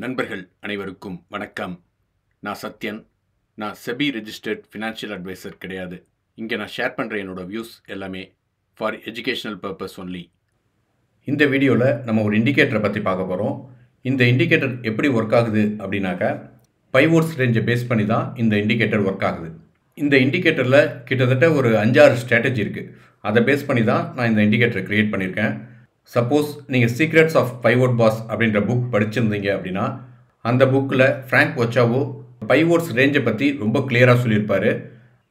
நண்பர்கள் அனைவருக்கும் வணக்கம். நான் சத்யன். நான் செபி ரெஜிஸ்டர்ட் ஃபினான்ஷியல் அட்வைசர் கிடையாது. இங்கே நான் ஷேர் பண்ணுற என்னோட வியூஸ் எல்லாமே ஃபார் எஜுகேஷனல் பர்பஸ் ஒன்லி. இந்த வீடியோவில் நம்ம ஒரு இண்டிகேட்டரை பற்றி பார்க்க போகிறோம். இந்த இண்டிகேட்டர் எப்படி ஒர்க் ஆகுது அப்படின்னாக்கா, பைவோட்ஸ் ரேஞ்சை பேஸ் பண்ணி தான் இந்த இண்டிகேட்டர் ஒர்க் ஆகுது. இந்த இண்டிகேட்டரில் கிட்டத்தட்ட ஒரு 5-6 ஸ்ட்ராட்டஜி இருக்குது. அதை பேஸ் பண்ணி தான் நான் இந்த இண்டிகேட்டரை க்ரியேட் பண்ணியிருக்கேன். சப்போஸ் நீங்கள் சீக்ரெட்ஸ் ஆஃப் பைவோட் பாஸ் அப்படின்ற புக் படிச்சிருந்தீங்க அப்படின்னா, அந்த புக்கில் ஃப்ராங்க் ஒச்சாவோ பைவோட்ஸ் ரேஞ்சை பற்றி ரொம்ப கிளியராக சொல்லியிருப்பார்.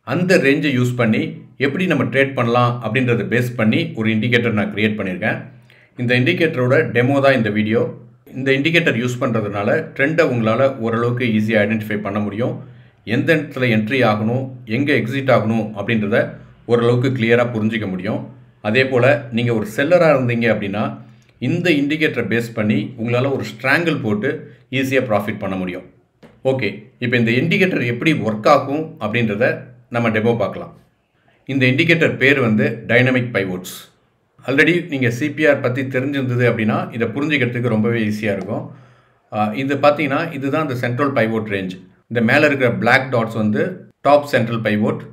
அந்த ரேஞ்சை யூஸ் பண்ணி எப்படி நம்ம ட்ரேட் பண்ணலாம் அப்படின்றத பேஸ் பண்ணி ஒரு இண்டிகேட்டர் நான் க்ரியேட் பண்ணியிருக்கேன். இந்த இண்டிகேட்டரோட டெமோ தான் இந்த வீடியோ. இந்த இண்டிகேட்டர் யூஸ் பண்ணுறதுனால ட்ரெண்டை உங்களால் ஓரளவுக்கு ஈஸியாக ஐடென்டிஃபை பண்ண முடியும். எந்த இடத்துல என்ட்ரி ஆகணும், எங்கே எக்ஸிட் ஆகணும் அப்படின்றத ஓரளவுக்கு கிளியராக புரிஞ்சிக்க முடியும். அதே போல் நீங்கள் ஒரு செல்லராக இருந்தீங்க அப்படின்னா, இந்த இண்டிகேட்டரை பேஸ் பண்ணி உங்களால் ஒரு ஸ்ட்ராங்கிள் போட்டு ஈஸியாக ப்ராஃபிட் பண்ண முடியும். ஓகே, இப்போ இந்த இண்டிகேட்டர் எப்படி ஒர்க் ஆகும் அப்படின்றத நம்ம டெமோ பார்க்கலாம். இந்த இண்டிகேட்டர் பேர் டைனமிக் பைவோட்ஸ். ஆல்ரெடி நீங்கள் சிபிஆர் பற்றி தெரிஞ்சிருந்தது அப்படின்னா இதை புரிஞ்சிக்கிறதுக்கு ரொம்பவே ஈஸியாக இருக்கும். இது பார்த்தீங்கன்னா இதுதான் இந்த சென்ட்ரல் பைவோட் ரேஞ்ச். இந்த மேலே இருக்கிற black dots top central pivot,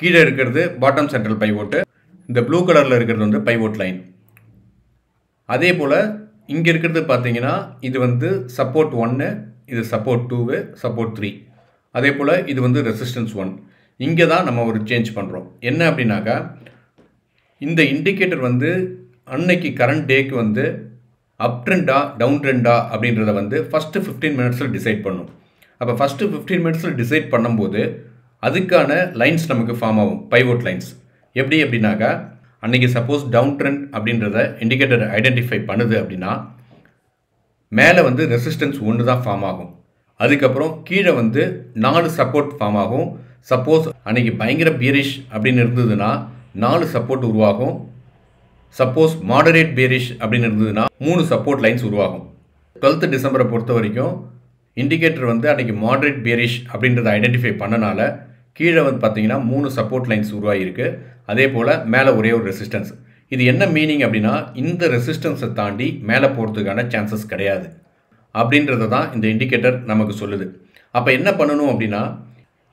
கீழே இருக்கிறது பாட்டம் சென்ட்ரல் பைவோட்டு, இந்த ப்ளூ கலரில் இருக்கிறது பைவோட் லைன். அதே போல் இங்கே இருக்கிறது பார்த்தீங்கன்னா இது சப்போர்ட் 1, இது சப்போர்ட் 2, சப்போர்ட் 3. அதே போல் இது ரெசிஸ்டன்ஸ் 1. இங்கே தான் நம்ம ஒரு சேஞ்ச் பண்ணுறோம். என்ன அப்படின்னாக்கா, இந்த இண்டிகேட்டர் அன்னைக்கு கரண்ட் டேக்கு அப் ட்ரெண்டா டவுன் ட்ரெண்டா அப்படின்றத ஃபஸ்ட்டு 15 மினிட்ஸில் டிசைட் பண்ணும். அப்போ ஃபஸ்ட்டு 15 மினிட்ஸில் டிசைட் பண்ணும்போது அதுக்கான லைன்ஸ் நமக்கு ஃபார்ம் ஆகும், பைவோட் லைன்ஸ். எப்படி அப்படின்னாக்கா, அன்றைக்கி சப்போஸ் டவுன் ட்ரெண்ட் அப்படின்றத இண்டிகேட்டர் ஐடென்டிஃபை பண்ணுது அப்படின்னா, மேலே ரெசிஸ்டன்ஸ் 1 தான் ஃபார்ம் ஆகும். அதுக்கப்புறம் கீழே 4 சப்போர்ட் ஃபார்ம் ஆகும். சப்போஸ் அன்றைக்கி பயங்கர பியரிஷ் அப்படின்னு இருந்ததுன்னா 4 சப்போர்ட் உருவாகும். சப்போஸ் மாடரேட் பியரிஷ் அப்படின்னு இருந்ததுன்னா 3 சப்போர்ட் லைன்ஸ் உருவாகும். 12th டிசம்பரை பொறுத்த வரைக்கும் இண்டிகேட்டர் அன்றைக்கி மாடரேட் பியரிஷ் அப்படின்றத ஐடென்டிஃபை பண்ணனால கீழே பார்த்தீங்கன்னா 3 சப்போர்ட் லைன்ஸ் உருவாகிருக்கு. அதே போல் மேலே ஒரே ஒரு ரெசிஸ்டன்ஸ். இது என்ன மீனிங் அப்படின்னா, இந்த ரெசிஸ்டன்ஸை தாண்டி மேலே போகிறதுக்கான சான்சஸ் கிடையாது அப்படின்றத தான் இந்த இண்டிகேட்டர் நமக்கு சொல்லுது. அப்போ என்ன பண்ணணும் அப்படின்னா,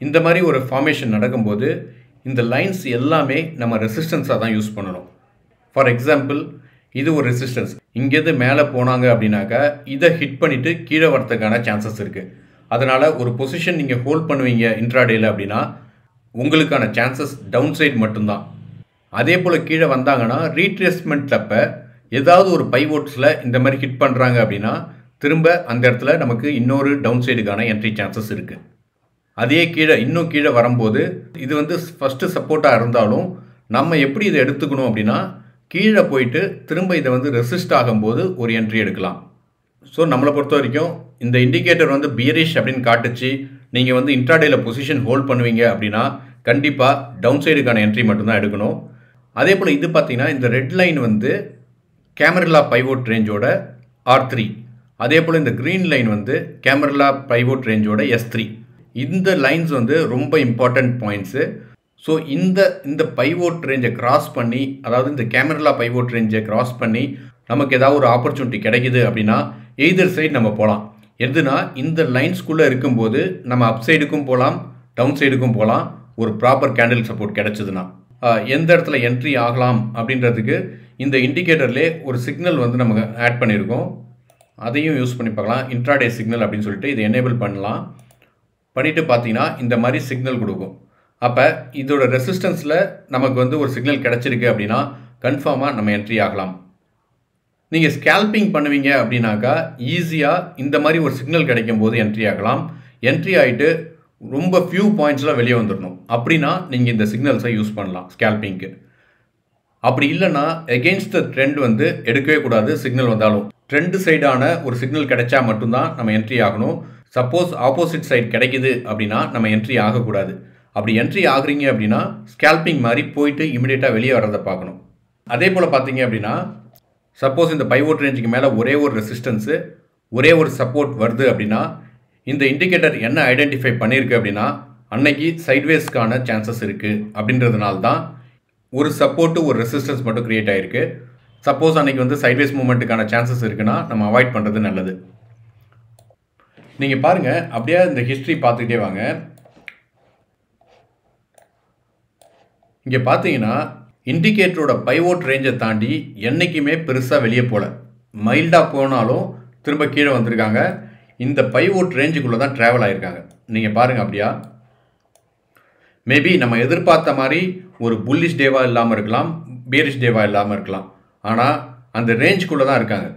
இந்த மாதிரி ஒரு ஃபார்மேஷன் நடக்கும்போது இந்த லைன்ஸ் எல்லாமே நம்ம ரெசிஸ்டன்ஸாக தான் யூஸ் பண்ணணும். ஃபார் எக்ஸாம்பிள், இது ஒரு ரெசிஸ்டன்ஸ். இங்கேருந்து மேலே போனாங்க அப்படின்னாக்கா இதை ஹிட் பண்ணிவிட்டு கீழே வரதுக்கான சான்சஸ் இருக்குது. அதனால் ஒரு பொசிஷன் நீங்கள் ஹோல்ட் பண்ணுவீங்க இன்ட்ராடேயில் அப்படின்னா உங்களுக்கான சான்சஸ் டவுன் சைடு மட்டும்தான். அதே போல் கீழே வந்தாங்கன்னா ரீட்ரேஸ்மெண்ட் அப்போ ஏதாவது ஒரு பைவோட்ஸில் இந்த மாதிரி ஹிட் பண்ணுறாங்க அப்படின்னா திரும்ப அந்த இடத்துல நமக்கு இன்னொரு டவுன் சைடுக்கான என்ட்ரி சான்சஸ் இருக்குது. அதே இன்னும் கீழே வரும்போது இது ஃபஸ்ட்டு சப்போர்ட்டாக இருந்தாலும் நம்ம எப்படி இதை எடுத்துக்கணும் அப்படின்னா, கீழே போயிட்டு திரும்ப இதை ரெசிஸ்ட் ஆகும்போது ஒரு என்ட்ரி எடுக்கலாம். ஸோ நம்மளை பொறுத்த வரைக்கும் இந்த இண்டிகேட்டர் பியரிஷ் அப்படின்னு காட்டுச்சு, நீங்கள் இன்ட்ராடேயில் பொசிஷன் ஹோல்ட் பண்ணுவீங்க அப்படின்னா கண்டிப்பாக டவுன் சைடுக்கான என்ட்ரி மட்டும்தான் எடுக்கணும். அதே போல் இது பார்த்தீங்கன்னா இந்த ரெட் லைன் கேமரலா பைவோட் ரேஞ்சோட R3. அதே போல் இந்த க்ரீன் லைன் கேமரலா பைவோட் ரேஞ்சோட S3. இந்த லைன்ஸ் ரொம்ப இம்பார்ட்டண்ட் பாயிண்ட்ஸு. ஸோ இந்த பைவோட் ரேஞ்சை கிராஸ் பண்ணி, அதாவது இந்த கேமரலா பைவோட் ரேஞ்சை கிராஸ் பண்ணி நமக்கு ஏதாவது ஒரு ஆப்பர்ச்சுனிட்டி கிடைக்குது அப்படின்னா எய்தர் சைடு நம்ம போகலாம். எதுனா இந்த லைன்ஸ்குள்ளே இருக்கும்போது நம்ம அப் சைடுக்கும் போகலாம், டவுன் சைடுக்கும் போகலாம். ஒரு ப்ராப்பர் கேண்டில் சப்போர்ட் கிடைச்சதுன்னா எந்த இடத்துல என்ட்ரி ஆகலாம் அப்படின்றதுக்கு இந்த இண்டிகேட்டர்லேயே ஒரு சிக்னல் நமக்கு ஆட் பண்ணியிருக்கோம். அதையும் யூஸ் பண்ணி பார்க்கலாம். இன்ட்ராடே சிக்னல் அப்படின்னு சொல்லிட்டு இதை எனேபிள் பண்ணலாம். பண்ணிவிட்டு பார்த்தீங்கன்னா இந்த மாதிரி சிக்னல் கொடுக்கும். அப்போ இதோட ரெசிஸ்டன்ஸில் நமக்கு ஒரு சிக்னல் கிடச்சிருக்கு அப்படின்னா கன்ஃபார்மாக நம்ம என்ட்ரி ஆகலாம். நீங்கள் ஸ்கேல்பிங் பண்ணுவீங்க அப்படின்னாக்கா ஈஸியாக இந்த மாதிரி ஒரு சிக்னல் கிடைக்கும் போது என்ட்ரி ஆகலாம். என்ட்ரி ஆகிட்டு ரொம்ப ஃபியூ பாயிண்ட்ஸில் வெளியே வந்துடணும். அப்படின்னா நீங்கள் இந்த சிக்னல்ஸை யூஸ் பண்ணலாம் ஸ்கேல்பிங்க்கு. அப்படி இல்லைன்னா எகெயின்ஸ்ட் த ட்ரெண்ட் எடுக்கவே கூடாது. சிக்னல் வந்தாலும் ட்ரெண்டு சைடான ஒரு சிக்னல் கிடைச்சா மட்டும்தான் நம்ம என்ட்ரி ஆகணும். சப்போஸ் ஆப்போசிட் சைடு கிடைக்குது அப்படின்னா நம்ம என்ட்ரி ஆகக்கூடாது. அப்படி என்ட்ரி ஆகுறீங்க அப்படின்னா ஸ்கேல்பிங் மாதிரி போயிட்டு இமிடியேட்டாக வெளியே வர்றதை பார்க்கணும். அதே போல் பார்த்தீங்க அப்படின்னா, சப்போஸ் இந்த பைவோட் ரேஞ்சுக்கு மேலே ஒரே ஒரு ரெசிஸ்டன்ஸு, ஒரே ஒரு சப்போர்ட் வருது அப்படின்னா இந்த இண்டிகேட்டர் என்ன ஐடென்டிஃபை பண்ணியிருக்கு அப்படின்னா அன்னைக்கு சைட்வேஸ்க்கான சான்சஸ் இருக்குது அப்படின்றதுனால தான் ஒரு சப்போர்ட்டு ஒரு ரெசிஸ்டன்ஸ் மட்டும் க்ரியேட் ஆகிருக்கு. சப்போஸ் அன்றைக்கி சைட்வேஸ் மூவ்மெண்ட்டுக்கான சான்சஸ் இருக்குன்னா நம்ம அவாய்ட் பண்ணுறது நல்லது. நீங்கள் பாருங்கள், அப்படியே இந்த ஹிஸ்ட்ரி பார்த்துக்கிட்டே வாங்க. இங்கே பார்த்தீங்கன்னா இண்டிகேட்டரோட பைவோட் ரேஞ்சை தாண்டி என்றைக்குமே பெருசாக வெளியே போகல. மைல்டாக போனாலும் திரும்ப கீழே வந்திருக்காங்க. இந்த பைவோட் ரேஞ்சுக்குள்ளே தான் ட்ராவல் ஆகியிருக்காங்க. நீங்கள் பாருங்கள் அப்படியா. மேபி நம்ம எதிர்பார்த்த மாதிரி ஒரு புல்லிஷ் டேவாக இல்லாமல் இருக்கலாம், பேரிஷ் டேவாக இல்லாமல் இருக்கலாம். ஆனால் அந்த ரேஞ்சுக்குள்ளே தான் இருக்காங்க.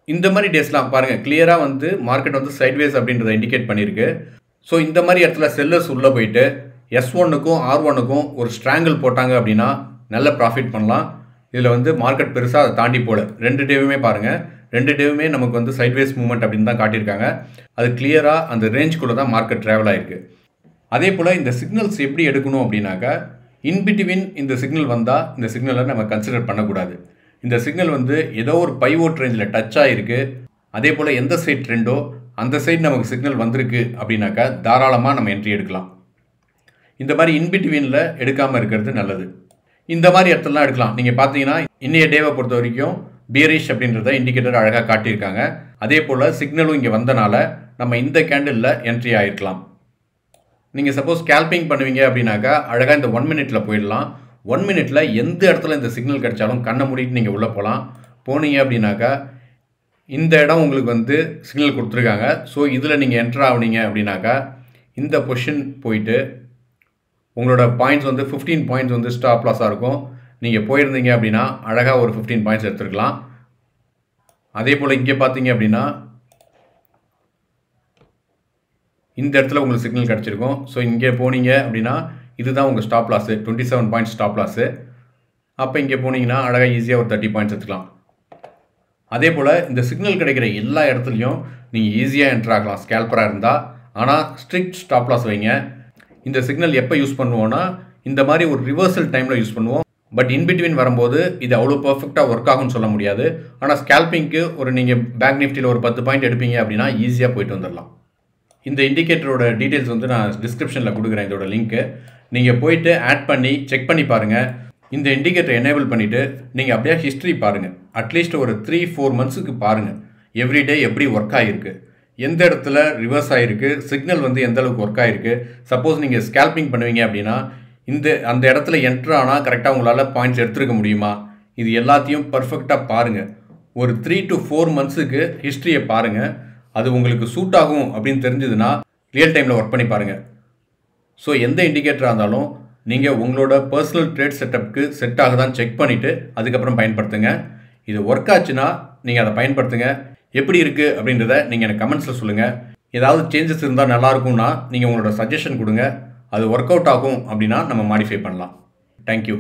இந்த மாதிரி டேஸ்லாம் பாருங்கள், கிளியராக வந்து மார்க்கெட் வந்து சைட்வேஸ் அப்படின்றத இண்டிகேட் பண்ணியிருக்கு. ஸோ இந்த மாதிரி இடத்துல செல்லர்ஸ் உள்ளே போயிட்டு S1க்கும் R1க்கும் ஒரு ஸ்ட்ராங்கிள் போட்டாங்க அப்படின்னா நல்ல ப்ராஃபிட் பண்ணலாம். இதில் வந்து மார்க்கெட் பெருசாக அதை தாண்டி போகல. 2 டேவுமே பாருங்கள், 2 டேவுமே நமக்கு வந்து சைட்வேஸ் மூவ்மெண்ட் அப்படின்னு தான் காட்டியிருக்காங்க. அது கிளியராக அந்த ரேஞ்சுக்குள்ளே தான் மார்க்கெட் ட்ராவல் ஆகிருக்கு. அதே போல் இந்த சிக்னல்ஸ் எப்படி எடுக்கணும் அப்படின்னாக்கா, இன்பிட்வீன் இந்த சிக்னல் வந்தால் இந்த சிக்னலை நம்ம கன்சிடர் பண்ணக்கூடாது. இந்த சிக்னல் வந்து ஏதோ ஒரு பைவோட் ரேஞ்சில் டச் ஆகிருக்கு. அதே போல் எந்த சைட் ட்ரெண்டோ அந்த சைட் நமக்கு சிக்னல் வந்திருக்கு அப்படின்னாக்கா தாராளமாக நம்ம என்ட்ரி எடுக்கலாம். இந்த மாதிரி இன்பிட்வீனில் எடுக்காமல் இருக்கிறது நல்லது. இந்த மாதிரி இடத்துலலாம் எடுக்கலாம். நீங்கள் பார்த்தீங்கன்னா இன்னைய டேவை பொறுத்த வரைக்கும் பியரிஷ் அப்படின்றத இண்டிகேட்டர் அழகாக காட்டியிருக்காங்க. அதே போல் சிக்னலும் இங்கே வந்தனால நம்ம இந்த கேண்டிலில் என்ட்ரி ஆகிருக்கலாம். நீங்கள் சப்போஸ் ஸ்கேல்பிங் பண்ணுவீங்க அப்படின்னாக்கா அழகாக இந்த 1 மினிட்டில் போயிடலாம். 1 மினிட்டில் எந்த இடத்துல இந்த சிக்னல் கிடைச்சாலும் கண்ணை மூடிட்டு நீங்கள் உள்ளே போகலாம். போனீங்க அப்படின்னாக்கா இந்த இடம் உங்களுக்கு வந்து சிக்னல் கொடுத்துருக்காங்க. ஸோ இதில் நீங்கள் என்ட்ரு ஆகுனீங்க அப்படின்னாக்கா இந்த பொசிஷன் போயிட்டு உங்களோட பாயிண்ட்ஸ் வந்து 15 பாயிண்ட்ஸ் வந்து ஸ்டாப் லாஸாக இருக்கும். நீங்கள் போயிருந்தீங்க அப்படின்னா அழகாக ஒரு 15 பாயிண்ட்ஸ் எடுத்துருக்கலாம். அதே போல் இங்கே பார்த்தீங்க அப்படின்னா இந்த இடத்துல உங்களுக்கு சிக்னல் கிடச்சிருக்கும். ஸோ இங்கே போனீங்க அப்படின்னா இதுதான் உங்கள் stop loss, 27 points stop loss. அப்போ இங்கே போனீங்கன்னா அழகாக ஈஸியாக ஒரு 30 பாயிண்ட்ஸ் எடுத்துக்கலாம். அதே போல் இந்த சிக்னல் கிடைக்கிற எல்லா இடத்துலையும் நீங்கள் ஈஸியாக என்ட்ரு ஆகலாம் ஸ்கேல்பராக இருந்தால். ஆனால் ஸ்ட்ரிக்ட் ஸ்டாப் லாஸ் வைங்க. இந்த சிக்னல் எப்போ யூஸ் பண்ணுவோன்னா இந்த மாதிரி ஒரு ரிவர்சல் டைமில் யூஸ் பண்ணுவோம். பட் இன்பிட்வீன் வரும்போது இது அவ்வளோ பர்ஃபெக்டாக ஒர்க் ஆகும்னு சொல்ல முடியாது. ஆனால் ஸ்கேல்பிங்க்கு ஒரு நீங்கள் பேங்க் நிஃப்டியில் ஒரு 10 பாயிண்ட் எடுப்பீங்க அப்படின்னா ஈஸியாக போயிட்டு வந்துடலாம். இந்த இண்டிகேட்டரோட டீட்டெயில்ஸ் வந்து நான் டிஸ்கிரிப்ஷனில் கொடுக்குறேன், இதோட லிங்க்கு. நீங்கள் போயிட்டு ஆட் பண்ணி செக் பண்ணி பாருங்கள். இந்த இண்டிகேட்டர் எனேபிள் பண்ணிவிட்டு நீங்கள் அப்படியே ஹிஸ்ட்ரி பாருங்கள். அட்லீஸ்ட் ஒரு 3-4 மந்த்ஸுக்கு பாருங்கள் எவ்ரிடே எப்படி ஒர்க் ஆகிருக்கு, எந்த இடத்துல ரிவர்ஸ் ஆகிருக்கு, சிக்னல் வந்து எந்த அளவுக்கு ஒர்க் ஆகிருக்கு. சப்போஸ் நீங்கள் ஸ்கேல்பிங் பண்ணுவீங்க அப்படின்னா அந்த இடத்துல என்ட்ரு ஆனால் கரெக்டாக உங்களால் பாயிண்ட்ஸ் எடுத்துருக்க முடியுமா, இது எல்லாத்தையும் பர்ஃபெக்டாக பாருங்கள். ஒரு 3 to 4 மந்த்ஸுக்கு ஹிஸ்ட்ரியை பாருங்கள். அது உங்களுக்கு சூட் ஆகும் அப்படின்னு தெரிஞ்சதுன்னா ரியல் டைமில் ஒர்க் பண்ணி பாருங்கள். ஸோ எந்த இண்டிகேட்டராக இருந்தாலும் நீங்கள் உங்களோட பர்சனல் ட்ரேட் செட்டப்புக்கு செட் ஆகுதான்னு செக் பண்ணிவிட்டு அதுக்கப்புறம் பயன்படுத்துங்க. இது ஒர்க் ஆச்சுன்னா நீங்கள் அதை பயன்படுத்துங்க. எப்படி இருக்குது அப்படின்றத நீங்கள் எனக்கு கமெண்ட்ஸில் சொல்லுங்கள். ஏதாவது சேஞ்சஸ் இருந்தால் நல்லாயிருக்கும்னா நீங்கள் உங்களோட சஜஷன் கொடுங்க. அது ஒர்க் அவுட் ஆகும் அப்படின்னா நம்ம மாடிஃபை பண்ணலாம். தேங்க்யூ.